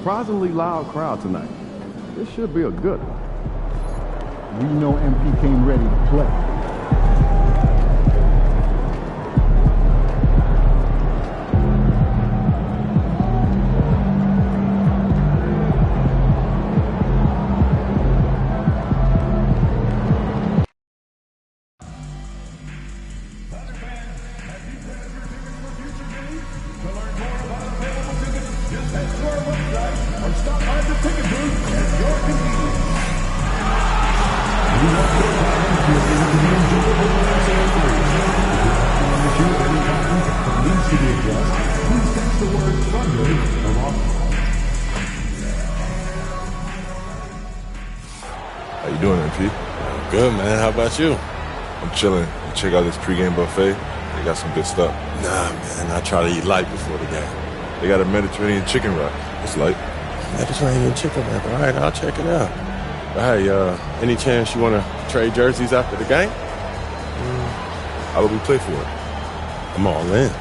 surprisingly loud crowd tonight. This should be a good one. We know MP came ready to play. How you doing, MP? Good, man. How about you? I'm chilling. Check out this pregame buffet. They got some good stuff. Nah, man. I try to eat light before the game. They got a Mediterranean chicken wrap. It's light. Mediterranean chicken wrap. All right, I'll check it out. But hey, any chance you want to trade jerseys after the game? How do we play for it? I'm all in.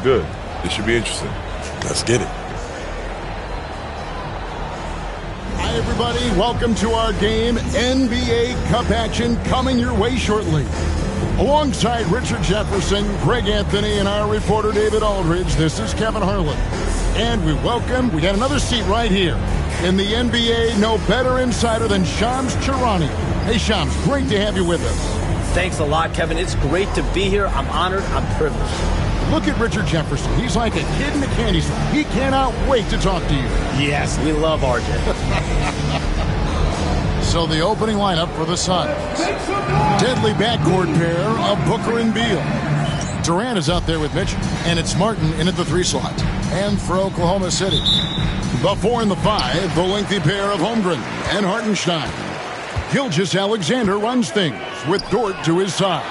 Good. This should be interesting. Let's get it. Hi, everybody. Welcome to our game. NBA Cup action coming your way shortly. Alongside Richard Jefferson, Greg Anthony, and our reporter David Aldridge, this is Kevin Harlan. And we got another seat right here. In the NBA, no better insider than Shams Charania. Hey, Shams, great to have you with us. Thanks a lot, Kevin. It's great to be here. I'm honored. I'm privileged. Look at Richard Jefferson. He's like a kid in a candy store. He cannot wait to talk to you. Yes, we love RJ. So the opening lineup for the Suns. Deadly backcourt pair of Booker and Beal. Durant is out there with Mitchell. And it's Martin in at the 3 slot. And for Oklahoma City. The 4 and the 5, the lengthy pair of Holmgren and Hartenstein. Gilgeous-Alexander runs things with Dort to his side.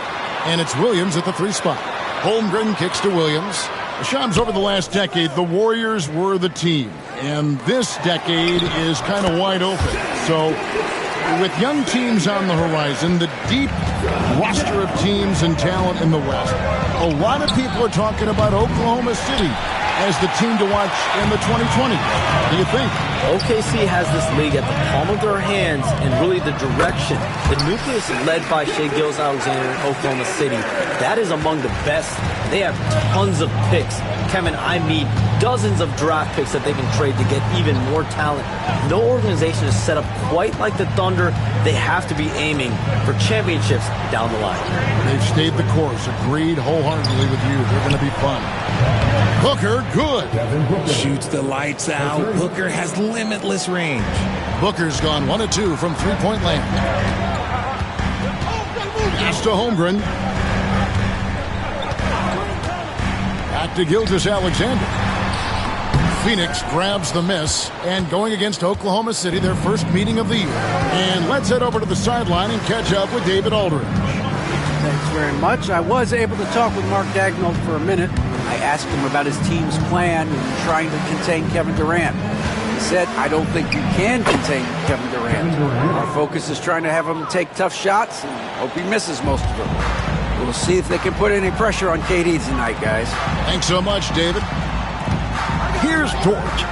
And it's Williams at the 3 spot. Holmgren kicks to Williams. Shams, over the last decade, the Warriors were the team. And this decade is kind of wide open. So with young teams on the horizon, the deep roster of teams and talent in the West, a lot of people are talking about Oklahoma City as the team to watch in the 2020. What do you think? OKC has this league at the palm of their hands and really the direction. The nucleus led by Shai Gilgeous-Alexander in Oklahoma City, that is among the best. They have tons of picks. Kevin, I mean dozens of draft picks that they can trade to get even more talent. No organization is set up quite like the Thunder. They have to be aiming for championships down the line. They've stayed the course. Agreed wholeheartedly with you. They're going to be fun. Booker, good. Shoots the lights out. Booker has limitless range. Booker's gone 1 of 2 from three-point land. Pass to Holmgren. Back to Gilgeous-Alexander. Phoenix grabs the miss, and going against Oklahoma City, their first meeting of the year. And let's head over to the sideline and catch up with David Aldridge. Thanks very much. I was able to talk with Mark Dagnall for a minute. I asked him about his team's plan in trying to contain Kevin Durant. He said, I don't think you can contain Kevin Durant. Our focus is trying to have him take tough shots and hope he misses most of them. We'll see if they can put any pressure on KD tonight, guys. Thanks so much, David. Here's Dort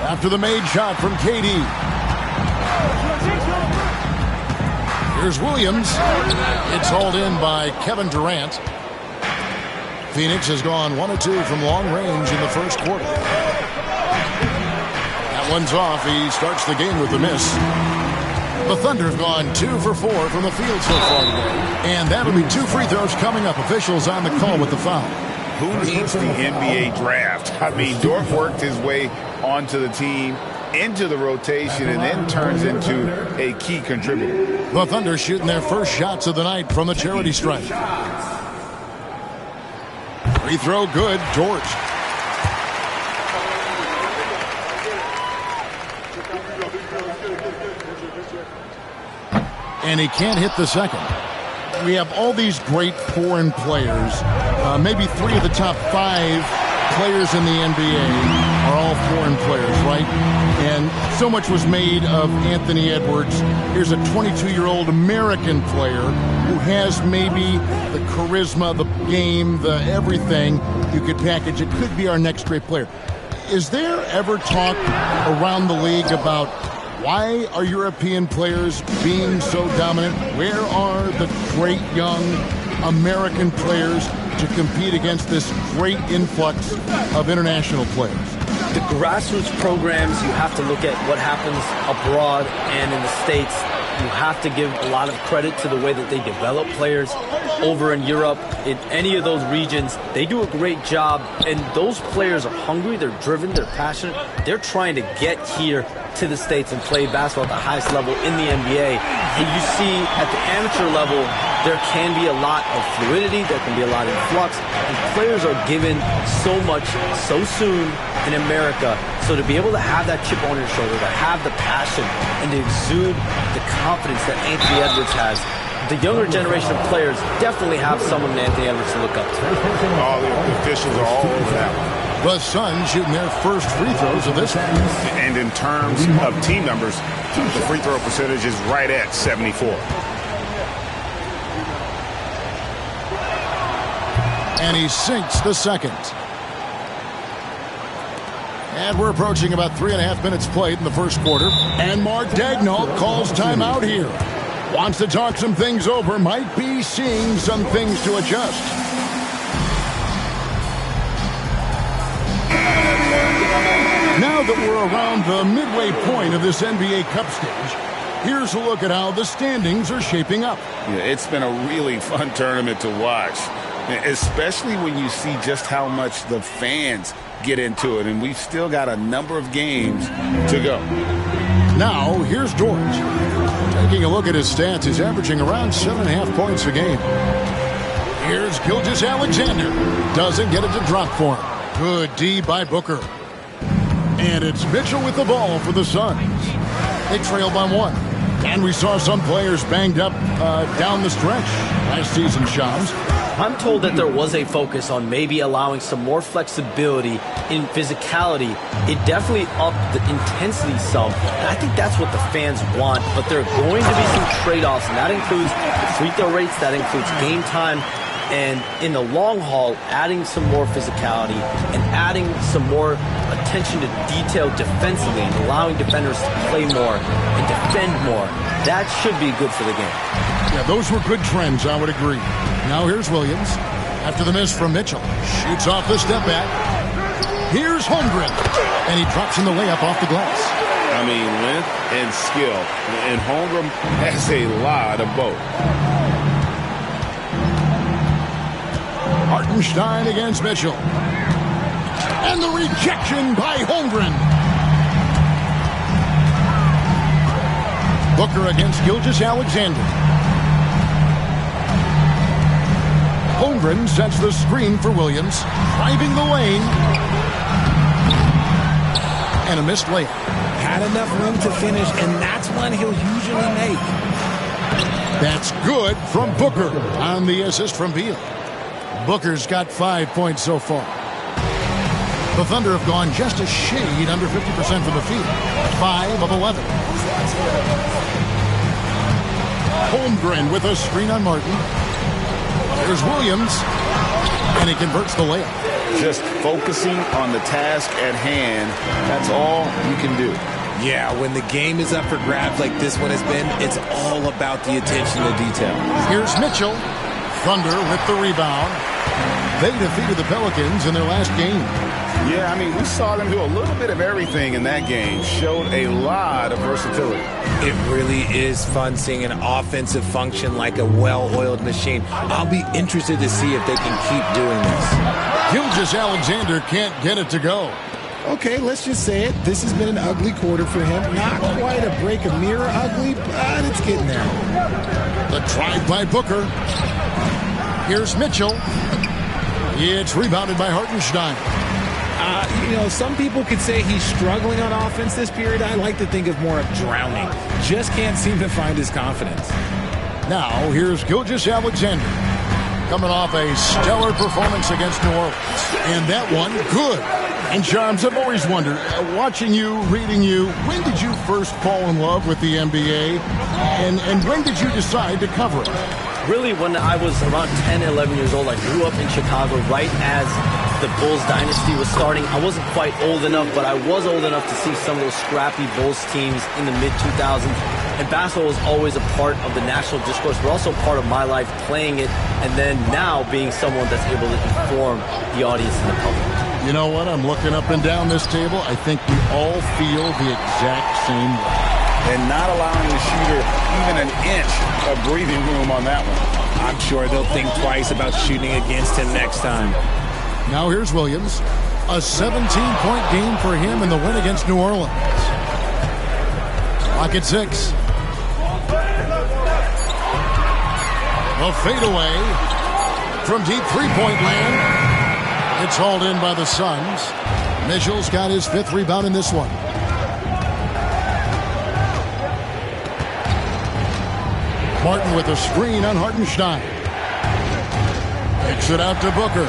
after the made shot from KD. Here's Williams. It's hauled in by Kevin Durant. Phoenix has gone 1 of 2 from long range in the first quarter. That one's off. He starts the game with a miss. The Thunder have gone 2 for 4 from the field so far today. And that'll be 2 free throws coming up. Officials on the call with the foul. Who needs the NBA draft? I mean, Dort worked his way onto the team, into the rotation, and then turns into a key contributor. The Thunder shooting their first shots of the night from the charity stripe. Free throw good, Dort. And he can't hit the second. We have all these great foreign players. Maybe 3 of the top 5 players in the NBA are all foreign players, right? And so much was made of Anthony Edwards. Here's a 22-year-old American player who has maybe the charisma, the game, the everything you could package. It could be our next great player. Is there ever talk around the league about why are European players being so dominant? Where are the great young American players to compete against this great influx of international players? The grassroots programs, you have to look at what happens abroad and in the States. You have to give a lot of credit to the way that they develop players over in Europe. In any of those regions, they do a great job, and those players are hungry, they're driven, they're passionate. They're trying to get here to the States and play basketball at the highest level in the NBA. And you see at the amateur level, there can be a lot of fluidity, there can be a lot of flux, and players are given so much so soon in America. So to be able to have that chip on your shoulder, to have the passion, and to exude the confidence that Anthony Edwards has, the younger generation of players definitely have someone Anthony Edwards to look up to. All the officials are all over that one. The Suns shooting their first free throws of this one. And in terms of team numbers, the free throw percentage is right at 74. And he sinks the second. And we're approaching about 3.5 minutes played in the first quarter. And Mark Daigneault calls timeout here. Wants to talk some things over. Might be seeing some things to adjust. Now that we're around the midway point of this NBA Cup stage, here's a look at how the standings are shaping up. Yeah, it's been a really fun tournament to watch, especially when you see just how much the fans get into it, and we've still got a number of games to go. Now, here's George. Taking a look at his stats, he's averaging around 7.5 points a game. Here's Gilgeous-Alexander. Doesn't get it to drop for him. Good D by Booker. And it's Mitchell with the ball for the Suns. They trail by 1. And we saw some players banged up down the stretch last season, Shams. I'm told that there was a focus on maybe allowing some more flexibility in physicality. It definitely upped the intensity some, and I think that's what the fans want. But there are going to be some trade-offs, and that includes the free throw rates, that includes game time, and in the long haul, adding some more physicality and adding some more attention to detail defensively and allowing defenders to play more and defend more. That should be good for the game. Yeah, those were good trends, I would agree. Now here's Williams. After the miss from Mitchell. Shoots off the step back. Here's Holmgren. And he drops in the layup off the glass. I mean, length and skill. And Holmgren has a lot of both. Hartenstein against Mitchell. And the rejection by Holmgren. Booker against Gilgeous-Alexander. Holmgren sets the screen for Williams, driving the lane. And a missed layup. Had enough room to finish, and that's one he'll usually make. That's good from Booker on the assist from Beal. Booker's got 5 points so far. The Thunder have gone just a shade under 50% from the field. 5 of 11. Holmgren with a screen on Martin. There's Williams, and he converts the layup. Just focusing on the task at hand, that's all you can do. Yeah, when the game is up for grabs like this one has been, it's all about the attention to detail. Here's Mitchell. Thunder with the rebound. They defeated the Pelicans in their last game. Yeah, I mean, we saw them do a little bit of everything in that game. Showed a lot of versatility. It really is fun seeing an offensive function like a well-oiled machine. I'll be interested to see if they can keep doing this. Gilgeous-Alexander can't get it to go. Okay, let's just say it. This has been an ugly quarter for him. Not quite a break a mirror ugly, but it's getting there. The drive by Booker. Here's Mitchell. It's rebounded by Hartenstein. Some people could say he's struggling on offense this period. I like to think of more of drowning. Just can't seem to find his confidence. Now, here's Gilgeous-Alexander, coming off a stellar performance against New Orleans. And that one, good. And, Charms, I've always wondered, watching you, reading you, when did you first fall in love with the NBA? And when did you decide to cover it? Really, when I was around 10, 11 years old, I grew up in Chicago right as the Bulls dynasty was starting. I wasn't quite old enough, but I was old enough to see some of those scrappy Bulls teams in the mid-2000s. And basketball was always a part of the national discourse, but also part of my life playing it, and then now being someone that's able to inform the audience and the public. You know what? I'm looking up and down this table. I think we all feel the exact same way. And not allowing the shooter even an inch of breathing room on that one. I'm sure they'll think twice about shooting against him next time. Now here's Williams. A 17-point game for him in the win against New Orleans. Clock at 6. A fadeaway from deep three-point land. It's hauled in by the Suns. Mitchell's got his 5th rebound in this one. Martin with a screen on Hartenstein. Kicks it out to Booker.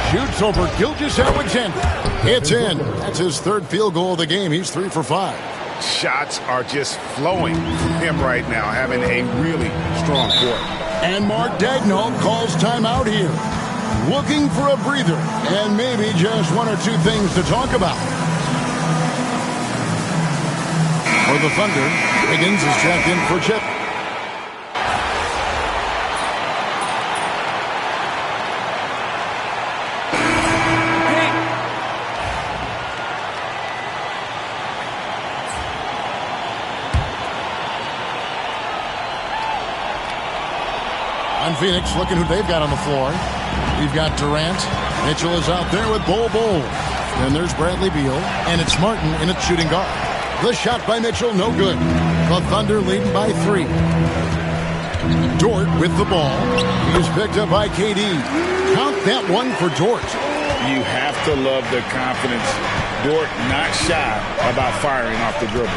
Shoots over Gilgeous-Alexander. It's in. That's his 3rd field goal of the game. He's 3 for 5. Shots are just flowing from him right now, having a really strong quarter. And Mark Daigneault calls timeout here. Looking for a breather and maybe just 1 or 2 things to talk about. For the Thunder, Higgins is checked in for Chip. On Phoenix, looking who they've got on the floor. We've got Durant. Mitchell is out there with Bol. Then there's Bradley Beal, and it's Martin in at shooting guard. The shot by Mitchell, no good. The Thunder leading by 3. Dort with the ball. He's picked up by KD. Count that one for Dort. You have to love the confidence. Dort not shy about firing off the dribble.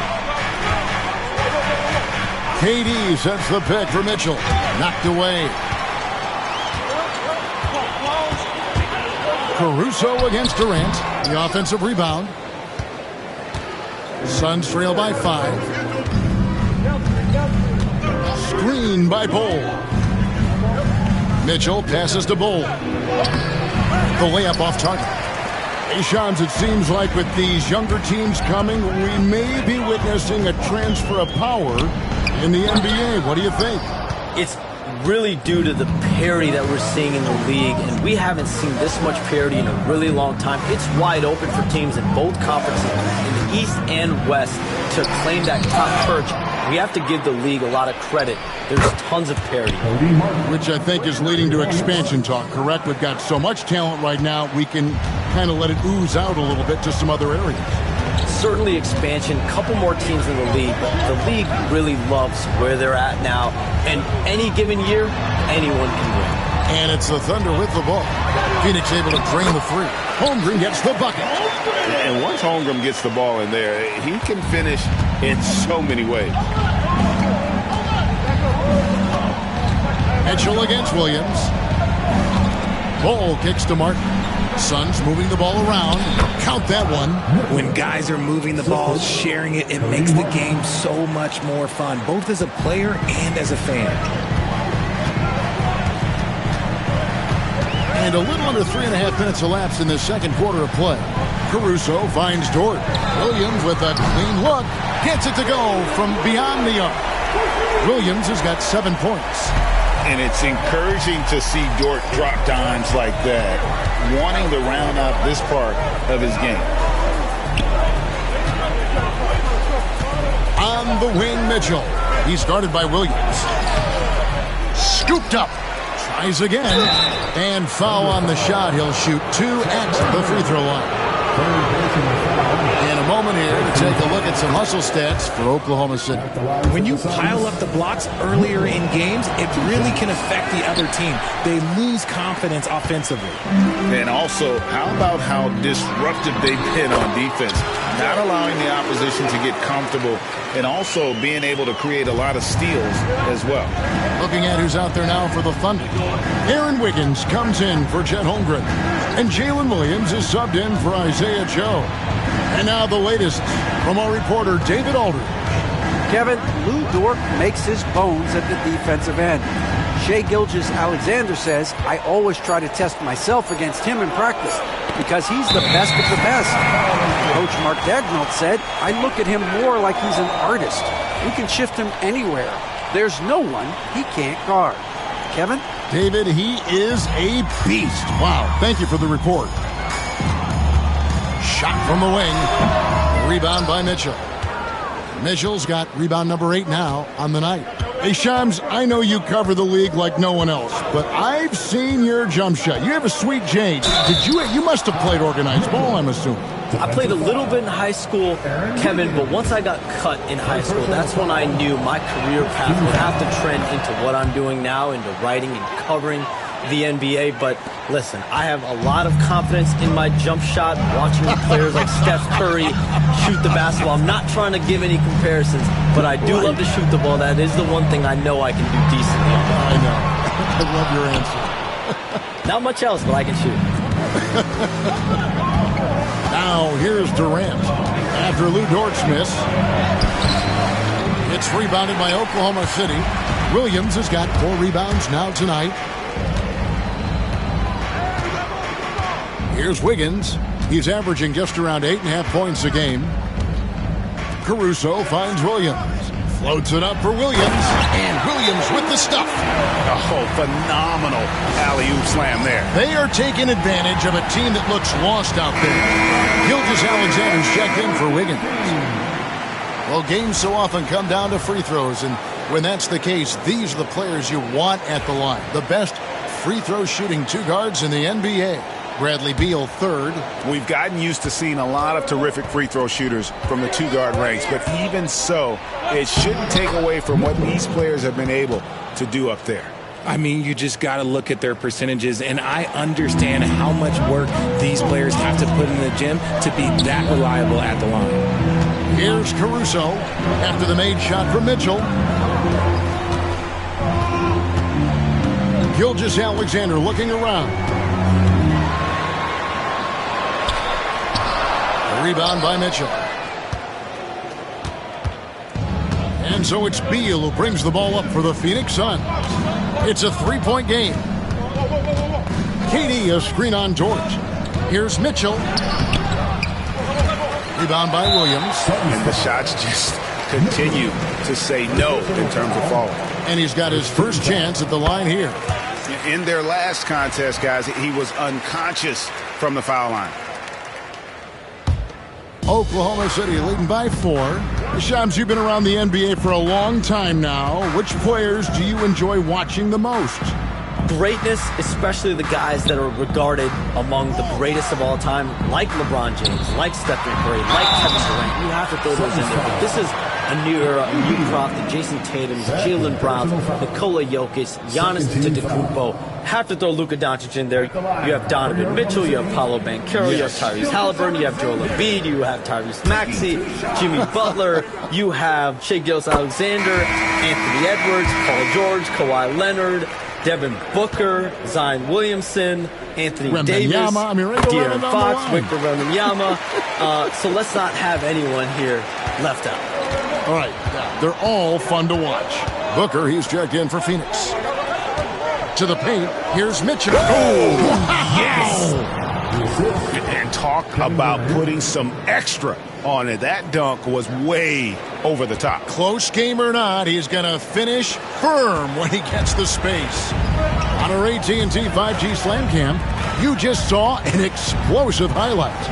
KD sets the pick for Mitchell. Knocked away. Caruso against Durant. The offensive rebound. Suns trail by 5. Screen by Bol. Mitchell passes to Bol. The layup off target. Hey, Shams, it seems like with these younger teams coming, we may be witnessing a transfer of power in the NBA. What do you think? It's really due to the parity that we're seeing in the league, and we haven't seen this much parity in a really long time. It's wide open for teams in both conferences, in the East and West, to claim that top perch. We have to give the league a lot of credit. There's tons of parity. Which I think is leading to expansion talk, correct? We've got so much talent right now, we can kind of let it ooze out a little bit to some other areas. Certainly expansion, couple more teams in the league, but the league really loves where they're at now. And any given year, anyone can win. And it's the Thunder with the ball. Phoenix able to drain the 3. Holmgren gets the bucket. And once Holmgren gets the ball in there, he can finish in so many ways. Mitchell against Williams. Bol kicks to Martin. Suns moving the ball around. Count that one. When guys are moving the ball, sharing it, it makes the game so much more fun, both as a player and as a fan. And a little under 3.5 minutes elapsed in the second quarter of play. Caruso finds Dort. Williams with a clean look. Gets it to go from beyond the arc. Williams has got 7 points. And it's encouraging to see Dort drop dimes like that, wanting to round out this part of his game. On the wing, Mitchell. He's guarded by Williams. Scooped up. Tries again. And foul on the shot. He'll shoot 2 at the free throw line. In a moment here to take a look at some hustle stats for Oklahoma City. When you pile up the blocks earlier in games, it really can affect the other team. They lose confidence offensively. And also, how about how disruptive they've been on defense? Not allowing the opposition to get comfortable and also being able to create a lot of steals as well. Looking at who's out there now for the Thunder. Aaron Wiggins comes in for Chet Holmgren. And Jalen Williams is subbed in for Isaiah Joe. And now the latest from our reporter, David Aldridge. Kevin, Lou Dort makes his bones at the defensive end. Shai Gilgeous-Alexander says, I always try to test myself against him in practice because he's the best of the best. Coach Mark Dagnall said, I look at him more like he's an artist. We can shift him anywhere. There's no one he can't guard. Kevin? David, he is a beast. Wow, thank you for the report. Shot from the wing. Rebound by Mitchell. Mitchell's got rebound number 8 now on the night. Hey, Shams, I know you cover the league like no one else, but I've seen your jump shot. You have a sweet change. You must have played organized ball, I'm assuming. I played a little bit in high school, Kevin, but once I got cut in high school, that's when I knew my career path would have to trend into what I'm doing now, into writing and covering the NBA. But listen, I have a lot of confidence in my jump shot, watching players like Steph Curry shoot the basketball. I'm not trying to give any comparisons, but I do love to shoot the ball. That is the one thing I know I can do decently. I know. I love your answer. Not much else, but I can shoot. Now, here's Durant. After Lou Dort's miss, it's rebounded by Oklahoma City. Williams has got 4 rebounds now tonight. Here's Wiggins. He's averaging just around 8.5 points a game. Caruso finds Williams. Floats it up for Williams. And Williams with the stuff. Oh, phenomenal alley-oop slam there. They are taking advantage of a team that looks lost out there. Gilgeous-Alexander's checked in for Wiggins. Well, games so often come down to free throws, and when that's the case, these are the players you want at the line. The best free throw shooting 2 guards in the NBA. Bradley Beal third. We've gotten used to seeing a lot of terrific free throw shooters from the 2-guard ranks, but even so, it shouldn't take away from what these players have been able to do up there. I mean, you just got to look at their percentages, and I understand how much work these players have to put in the gym to be that reliable at the line. Here's Caruso after the made shot from Mitchell. Gilgeous-Alexander looking around. Rebound by Mitchell. And so it's Beal who brings the ball up for the Phoenix Suns. It's a 3-point game. KD a screen on George. Here's Mitchell. Rebound by Williams. And the shots just continue to say no in terms of falling. And he's got his first chance at the line here. In their last contest, guys, he was unconscious from the foul line. Oklahoma City leading by 4. Shams, you've been around the NBA for a long time now. Which players do you enjoy watching the most? Greatness, especially the guys that are regarded among the greatest of all time, like LeBron James, like Stephen Curry, like Kevin Durant. You have to throw those in there. But this is a new era, a new crop. The Jason Tatum, Jaylen Brown, Nikola Jokic, Giannis Antetokounmpo. Have to throw Luka Doncic in there. You have Donovan Mitchell, you have Paolo Banchero, you have Tyrese Halliburton, you have Joel Embiid, you have Tyrese Maxey, Jimmy Butler, you have Shai Gilgeous-Alexander, Anthony Edwards, Paul George, Kawhi Leonard, Devin Booker, Zion Williamson, Anthony Davis, De'Aaron Fox, Victor Wembanyama. So let's not have anyone here left out. All right, they're all fun to watch. Booker, he's checked in for Phoenix. To the paint, here's Mitchell. Oh, yes! And talk about putting some extra on it. That dunk was way over the top. Close game or not, he's going to finish firm when he gets the space. On our AT&T 5G Slam Cam, you just saw an explosive highlight.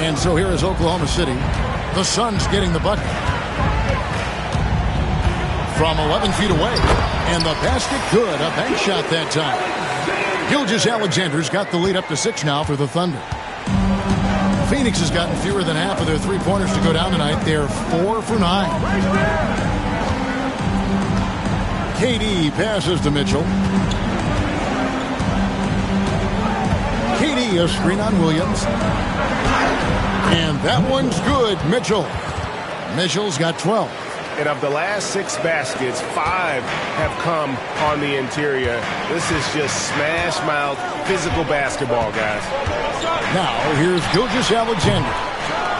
And so here is Oklahoma City. The Suns getting the bucket. From 11 feet away. And the basket good. A bank shot that time. Gilgeous-Alexander's got the lead up to 6 now for the Thunder. Phoenix has gotten fewer than half of their three-pointers to go down tonight. They're 4 for 9. KD passes to Mitchell. KD, a screen on Williams. And that one's good. Mitchell's got 12. And of the last 6 baskets, 5 have come on the interior. This is just smash-mouth physical basketball, guys. Now, here's Gilgeous-Alexander.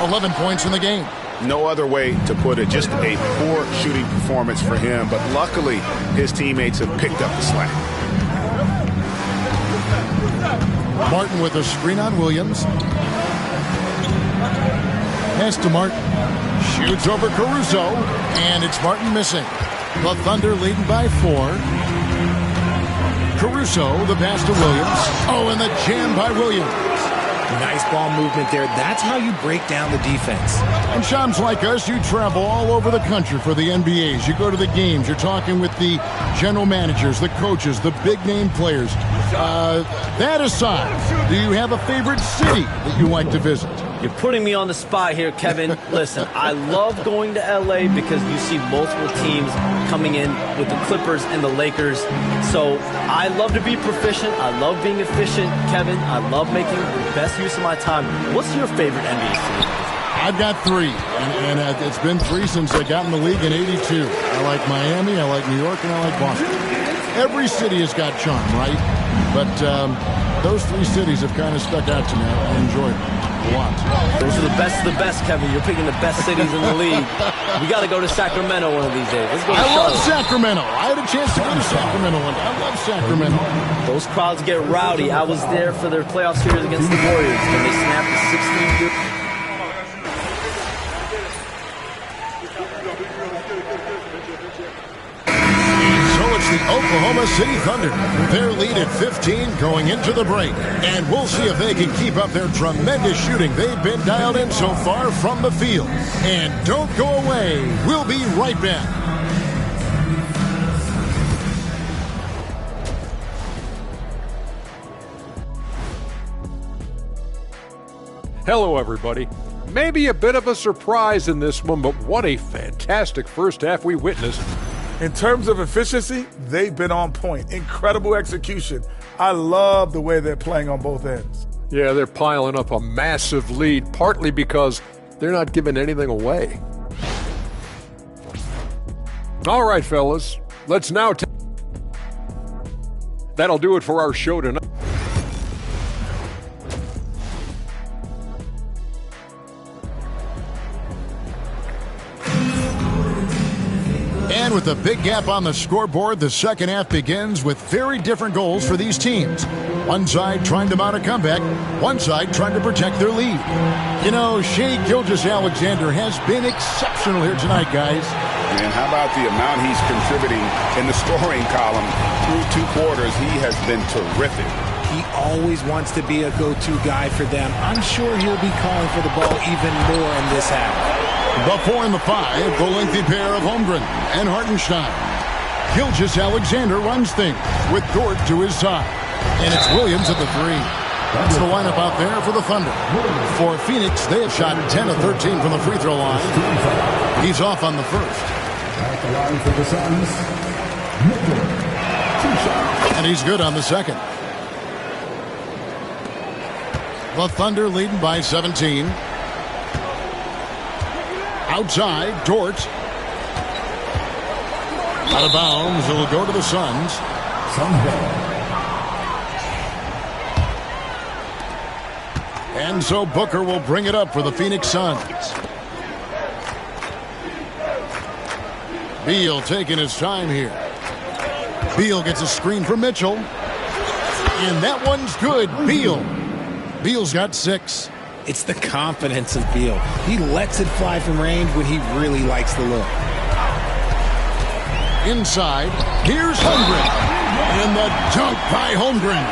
11 points in the game. No other way to put it. Just a poor shooting performance for him. But luckily, his teammates have picked up the slack. Martin with a screen on Williams. Pass to Martin. Shoots over Caruso. And it's Martin missing. The Thunder leading by 4. Caruso, the pass to Williams. Oh, and the jam by Williams. Nice ball movement there. That's how you break down the defense. And Shams, like us, you travel all over the country for the NBAs. You go to the games. You're talking with the general managers, the coaches, the big-name players. That aside, do you have a favorite city that you like to visit? You're putting me on the spot here, Kevin. Listen, I love going to L.A. because you see multiple teams coming in with the Clippers and the Lakers. So I love to be proficient. I love being efficient, Kevin. I love making the best use of my time. What's your favorite NBA city? I've got 3, and it's been 3 since I got in the league in '82. I like Miami, I like New York, and I like Boston. Every city has got charm, right? But those 3 cities have kind of stuck out to me. I enjoy them a lot. Those are the best, Kevin. You're picking the best cities in the league. We got to go to Sacramento one of these days. Let's go to Charlotte. I love Sacramento. I had a chance to go to Sacramento one day. I love Sacramento. Those crowds get rowdy. I was there for their playoff series against the Warriors when they snapped the 16-year. The Oklahoma City Thunder. Their lead at 15 going into the break. And we'll see if they can keep up their tremendous shooting they've been dialed in so far from the field. And don't go away. We'll be right back. Hello, everybody. Maybe a bit of a surprise in this one, but what a fantastic first half we witnessed. In terms of efficiency, they've been on point. Incredible execution. I love the way they're playing on both ends. Yeah, they're piling up a massive lead, partly because they're not giving anything away. All right, fellas, let's now that'll do it for our show tonight. And with a big gap on the scoreboard, the second half begins with very different goals for these teams. One side trying to mount a comeback, one side trying to protect their lead. You know, Shai Gilgeous-Alexander has been exceptional here tonight, guys. And how about the amount he's contributing in the scoring column through 2 quarters? He has been terrific. He always wants to be a go-to guy for them. I'm sure he'll be calling for the ball even more in this half. The 4 and the 5, the lengthy pair of Holmgren and Hartenstein. Gilgeous-Alexander runs things with Dort to his side. And it's Williams at the 3. That's the lineup out there for the Thunder. For Phoenix, they have shot 10 of 13 from the free throw line. He's off on the first. At the line for the Suns, Mitchell. 2 shots. And he's good on the second. The Thunder leading by 17. Outside, Dort. Out of bounds, it'll go to the Suns. And so Booker will bring it up for the Phoenix Suns. Beal taking his time here. Beal gets a screen from Mitchell. And that one's good. Beal's got 6. It's the confidence of Beal. He lets it fly from range when he really likes the look. Inside, here's Holmgren. And the dunk by Holmgren.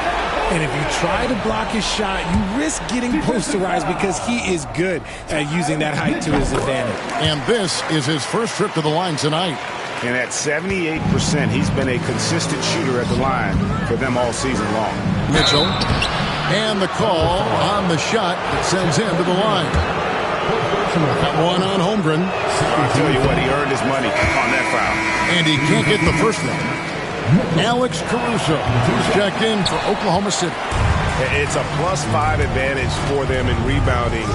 And if you try to block his shot, you risk getting posterized because he is good at using that height to his advantage. And this is his first trip to the line tonight. And at 78%, he's been a consistent shooter at the line for them all season long. Mitchell And the call on the shot that sends him to the line. That one on Holmgren. I'll tell you what, he earned his money on that foul. And he can't get the first one. Alex Caruso, who's checked in for Oklahoma City. It's a +5 advantage for them in rebounding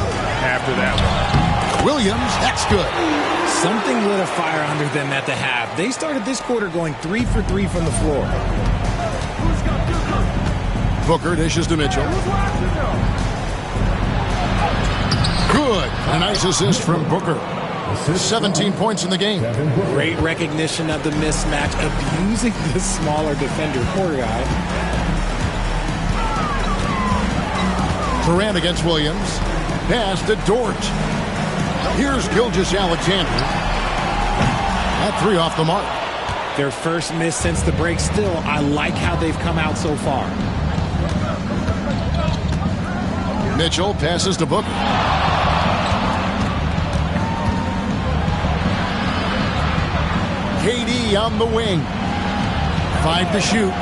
after that one. Williams, that's good. Something lit a fire under them at the half. They started this quarter going 3 for 3 from the floor. Booker dishes to Mitchell. Good. A nice assist from Booker. 17 points in the game. Great recognition of the mismatch, abusing the smaller defender. Poor guy. Durant against Williams. Pass to Dort. Here's Gilgeous-Alexander. That three off the mark. Their first miss since the break. Still, I like how they've come out so far. Mitchell passes to Booker. KD on the wing. 5 to shoot.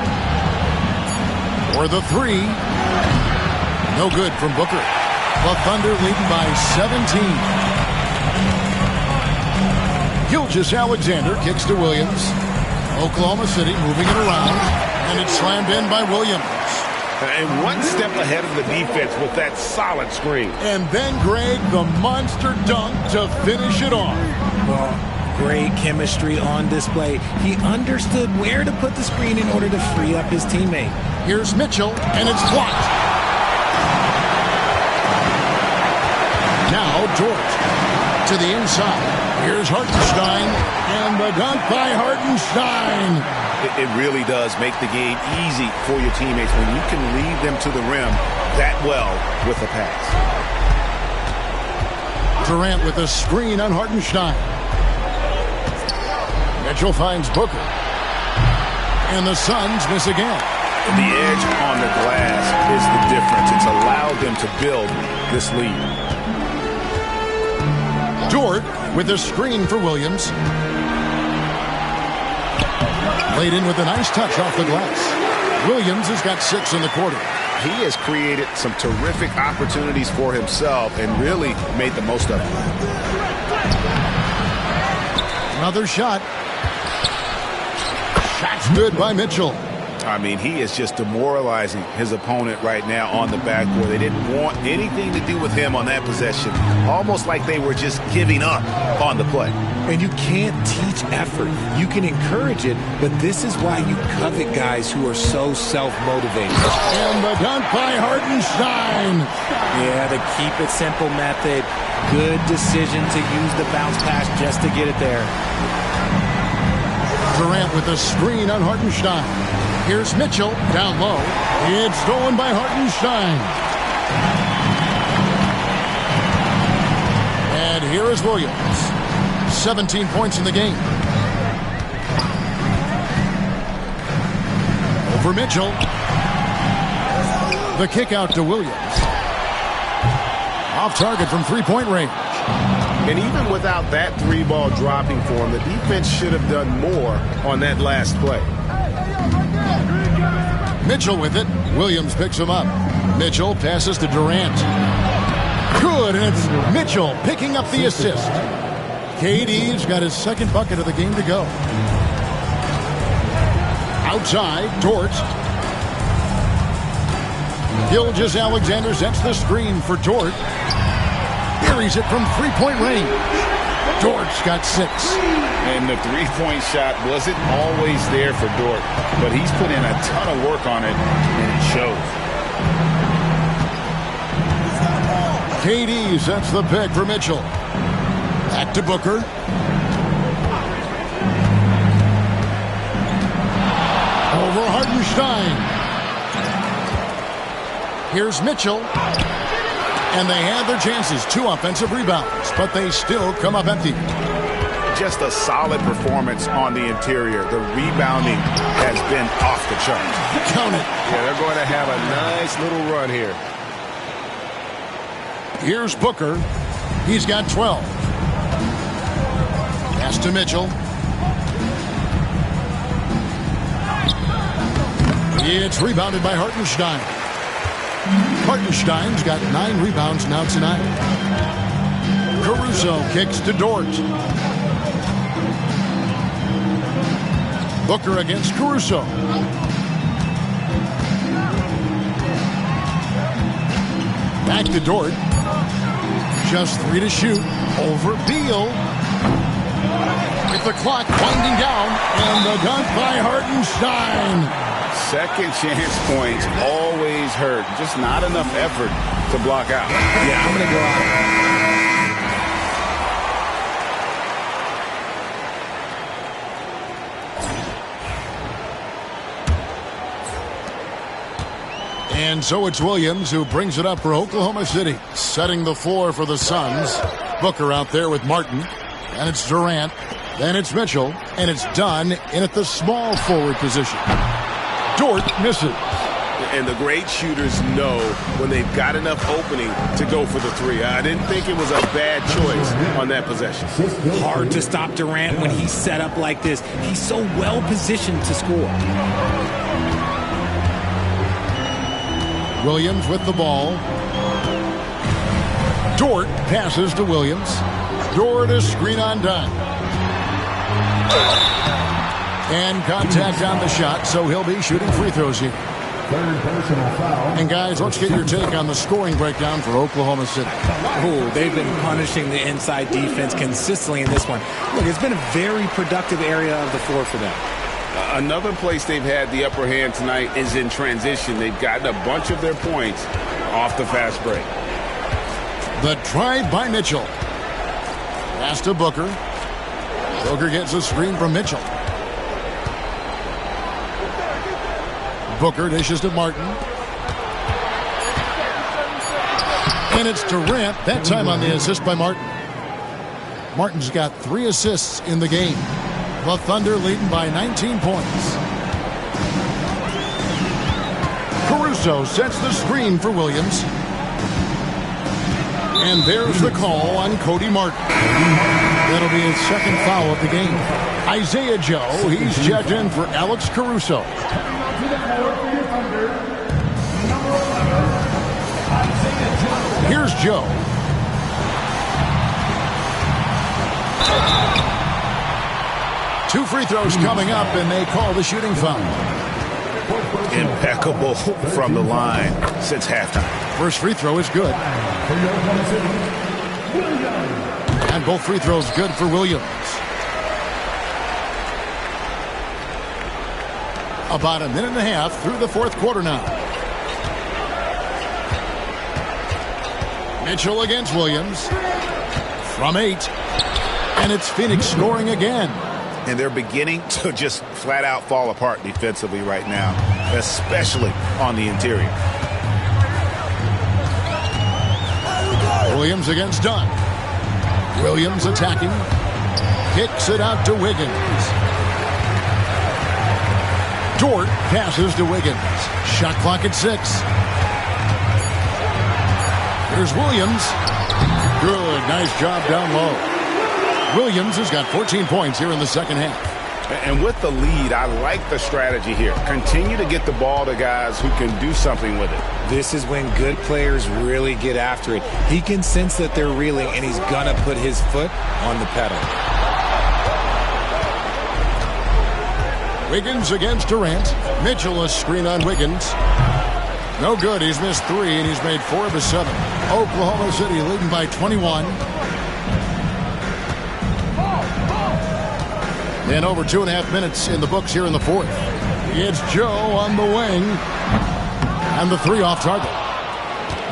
For the three. No good from Booker. The Thunder leading by 17. Gilgeous-Alexander kicks to Williams. Oklahoma City moving it around. And it's slammed in by Williams. And one step ahead of the defense with that solid screen. And then, Greg, the monster dunk to finish it off. Well, great chemistry on display. He understood where to put the screen in order to free up his teammate. Here's Mitchell, and it's blocked. Now Dort to the inside. Here's Hartenstein, and the dunk by Hartenstein. It really does make the game easy for your teammates when you can lead them to the rim that well with a pass. Durant with a screen on Hartenstein. Mitchell finds Booker. And the Suns miss again. The edge on the glass is the difference. It's allowed them to build this lead. Dort with a screen for Williams. Laid in with a nice touch off the glass. Williams has got 6 in the quarter. He has created some terrific opportunities for himself and really made the most of it. Another shot. Shot's good by Mitchell. I mean, he is just demoralizing his opponent right now on the backboard. They didn't want anything to do with him on that possession. Almost like they were just giving up on the play. And you can't teach effort. You can encourage it, but this is why you covet guys who are so self-motivated. And the dunk by Hartenstein. Yeah, the keep it simple method. Good decision to use the bounce pass just to get it there. Durant with a screen on Hartenstein. Here's Mitchell down low. It's stolen by Hartenstein. And here is Williams. 17 points in the game. Over Mitchell. The kick out to Williams. Off target from three-point range. And even without that 3-ball dropping for him, the defense should have done more on that last play. Mitchell with it. Williams picks him up. Mitchell passes to Durant. Good, and it's Mitchell picking up the assist. KD's got his second bucket of the game to go. Outside, Dort. Gilgeous-Alexander sets the screen for Dort. Buries it from three-point range. Dort's got 6. And the three-point shot wasn't always there for Dort, but he's put in a ton of work on it, and it shows. KD sets the pick for Mitchell. Back to Booker. Over Hartenstein. Here's Mitchell. And they had their chances. 2 offensive rebounds, but they still come up empty. Just a solid performance on the interior. The rebounding has been off the charts. Count it. Yeah, they're going to have a nice little run here. Here's Booker. He's got 12. Pass to Mitchell. It's rebounded by Hartenstein. Hartenstein's got 9 rebounds now tonight. Caruso kicks to Dort. Booker against Caruso. Back to Dort. Just 3 to shoot. Over Beal. With the clock winding down. And the dunk by Hartenstein. Second chance points always hurt. Just not enough effort to block out. Yeah, I'm going to go out. And so it's Williams who brings it up for Oklahoma City, setting the floor for the Suns. Booker out there with Martin, and it's Durant, then it's Mitchell, and it's Dunn in at the small forward position. Dort misses. And the great shooters know when they've got enough opening to go for the three. I didn't think it was a bad choice on that possession. Hard to stop Durant when he's set up like this. He's so well positioned to score. Williams with the ball. Dort passes to Williams. Dort a screen on Dunn. And contact on the shot, so he'll be shooting free throws here. Third personal foul. And guys, let's get your take on the scoring breakdown for Oklahoma City. Oh, they've been punishing the inside defense consistently in this one. Look, it's been a very productive area of the floor for them. Another place they've had the upper hand tonight is in transition. They've gotten a bunch of their points off the fast break. The drive by Mitchell. Pass to Booker. Booker gets a screen from Mitchell. Booker dishes to Martin. And it's Durant, that time on the assist by Martin. Martin's got 3 assists in the game. The Thunder leading by 19 points. Caruso sets the screen for Williams. And there's the call on Cody Martin. That'll be his second foul of the game. Isaiah Joe, he's checked in for Alex Caruso. Here's Joe. Two free throws coming up, and they call the shooting foul. Impeccable from the line since halftime. First free throw is good. And both free throws good for Williams. About a minute and a half through the fourth quarter now. Mitchell against Williams. From 8. And it's Phoenix scoring again. And they're beginning to just flat out fall apart defensively right now, especially on the interior. Williams against Dunn. Williams attacking. Kicks it out to Wiggins. Dort passes to Wiggins. Shot clock at 6. Here's Williams. Good, nice job down low. Williams has got 14 points here in the second half. And with the lead, I like the strategy here. Continue to get the ball to guys who can do something with it. This is when good players really get after it. He can sense that they're reeling, and he's going to put his foot on the pedal. Wiggins against Durant. Mitchell a screen on Wiggins. No good. He's missed 3, and he's made 4 of his 7. Oklahoma City leading by 21. And over 2.5 minutes in the books here in the fourth. It's Joe on the wing. And the 3 off target.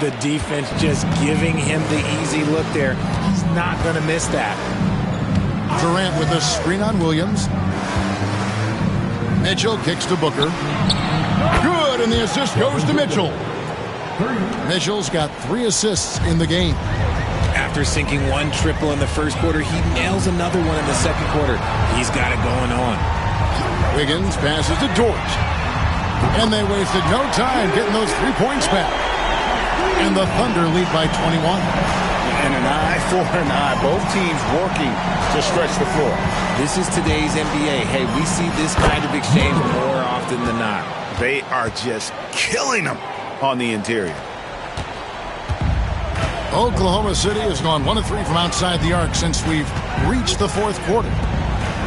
The defense just giving him the easy look there. He's not going to miss that. Durant with a screen on Williams. Mitchell kicks to Booker. Good, and the assist goes to Mitchell. Mitchell's got 3 assists in the game. After sinking 1 triple in the first quarter, he nails another one in the second quarter. He's got it going on. Wiggins passes to Dort. And they wasted no time getting those 3 points back. And the Thunder lead by 21. And an eye for an eye. Both teams working to stretch the floor. This is today's NBA. Hey, we see this kind of exchange more often than not. They are just killing them on the interior. Oklahoma City has gone 1 of 3 from outside the arc since we've reached the fourth quarter.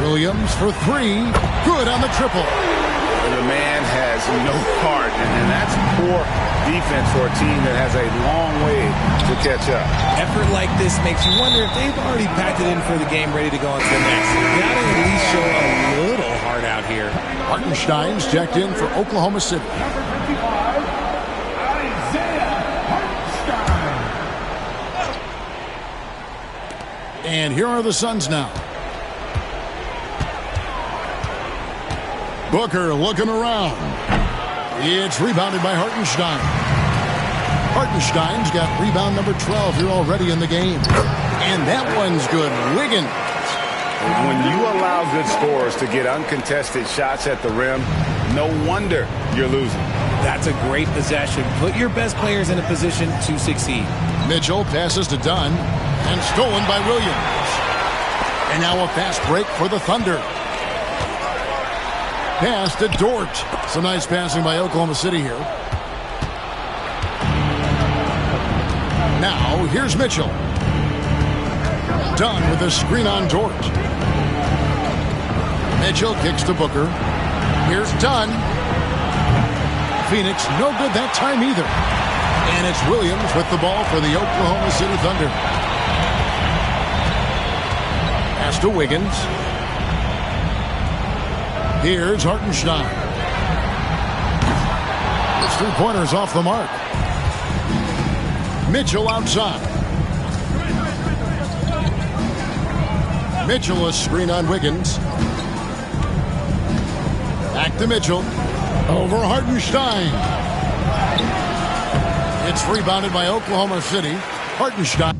Williams for 3. Good on the triple. The man has no heart, and that's poor defense for a team that has a long way to catch up. Effort like this makes you wonder if they've already packed it in for the game, ready to go on to the next. Got to at least show a little heart out here. Hartenstein's checked in for Oklahoma City. And here are the Suns now. Booker looking around. It's rebounded by Hartenstein. Hartenstein's got rebound number 12 here already in the game. And that one's good. Wiggins. When you allow good scorers to get uncontested shots at the rim, no wonder you're losing. That's a great possession. Put your best players in a position to succeed. Mitchell passes to Dunn. And stolen by Williams. And now a fast break for the Thunder. Pass to Dort. Some nice passing by Oklahoma City here. Now, here's Mitchell. Dunn with a screen on Dort. Mitchell kicks to Booker. Here's Dunn. Phoenix, no good that time either. And it's Williams with the ball for the Oklahoma City Thunder. Pass to Wiggins. Here's Hartenstein. His 3-pointer's off the mark. Mitchell outside. Mitchell a screen on Wiggins. Back to Mitchell. Over Hartenstein. It's rebounded by Oklahoma City. Hartenstein.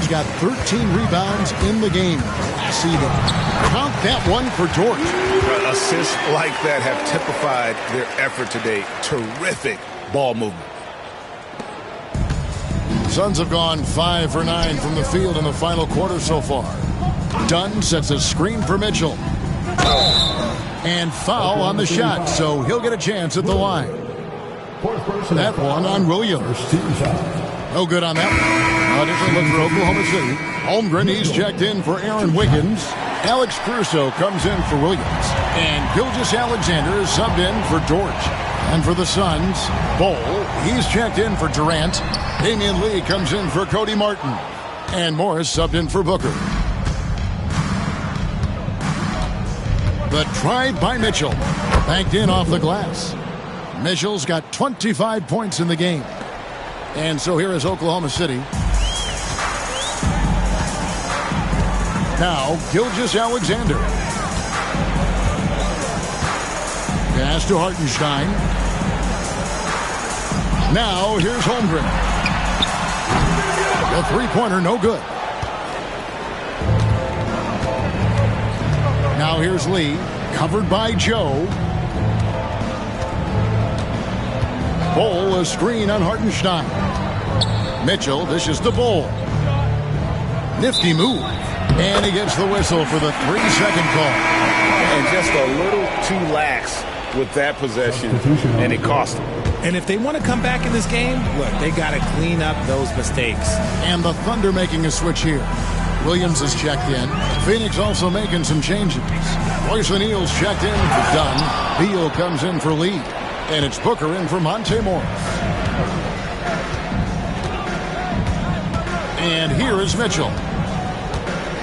He's got 13 rebounds in the game. See them. Count that one for Dort. Assists like that have typified their effort today. Terrific ball movement. Suns have gone 5 for 9 from the field in the final quarter so far. Dunn sets a screen for Mitchell. And foul on the shot, so he'll get a chance at the line. That one on Williams. No good on that one. A different look for Oklahoma City. Holmgren, he's checked in for Aaron Wiggins. Alex Crusoe comes in for Williams. And Gilgeous Alexander is subbed in for Dort. And for the Suns, Bowl, he's checked in for Durant. Damian Lee comes in for Cody Martin. And Morris subbed in for Booker. The drive by Mitchell. Banked in off the glass. Mitchell's got 25 points in the game. And so here is Oklahoma City. Now, Gilgeous-Alexander. Pass to Hartenstein. Now, here's Holmgren. The three-pointer, no good. Now, here's Lee. Covered by Joe. Bowl, a screen on Hartenstein. Mitchell dishes the Bowl. Nifty move. And he gets the whistle for the 3-second call. And just a little too lax with that possession, and it cost them. And if they want to come back in this game, look, they got to clean up those mistakes. And the Thunder making a switch here. Williams is checked in. Phoenix also making some changes. Royce O'Neal's checked in for Dunn. Beal comes in for Lee. And it's Booker in for Monte Morris. And here is Mitchell.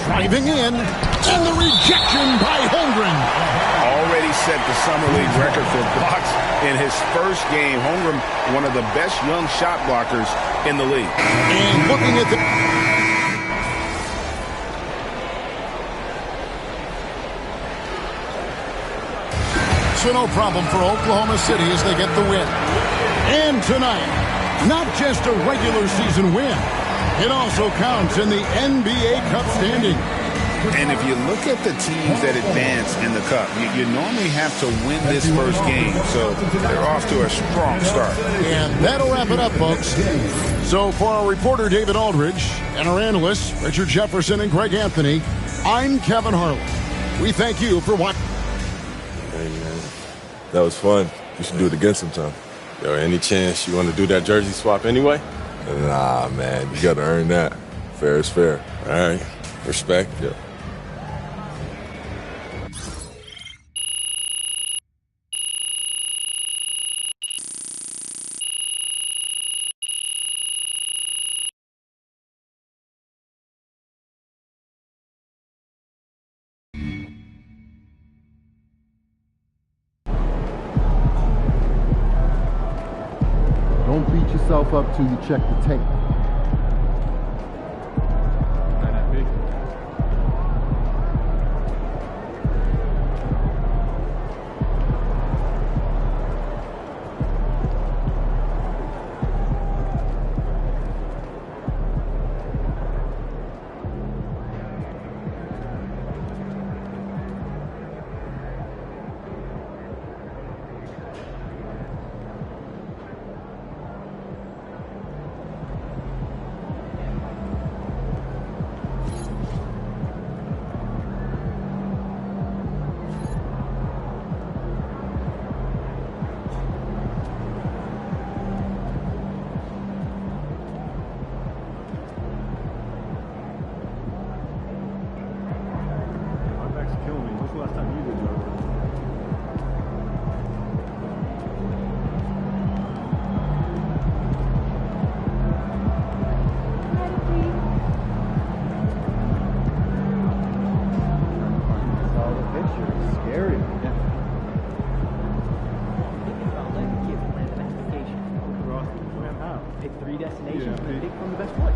Driving in. And the rejection by Holmgren. Already set the Summer League record for blocks in his first game. Holmgren, one of the best young shot blockers in the league. And looking at the... So no problem for Oklahoma City as they get the win. And tonight, not just a regular season win, it also counts in the NBA Cup standing. And if you look at the teams that advance in the Cup, you normally have to win this first game. So they're off to a strong start. And that'll wrap it up, folks. So for our reporter, David Aldridge, and our analysts, Richard Jefferson and Greg Anthony, I'm Kevin Harlan. We thank you for watching. Hey, man. That was fun. We should do it again sometime. Yo, any chance you want to do that jersey swap anyway? Nah, man. You got to earn that. Fair is fair. All right. Respect. Yeah. Don't beat yourself up till you check the tape. Pick 3 destinations and then pick from the best one.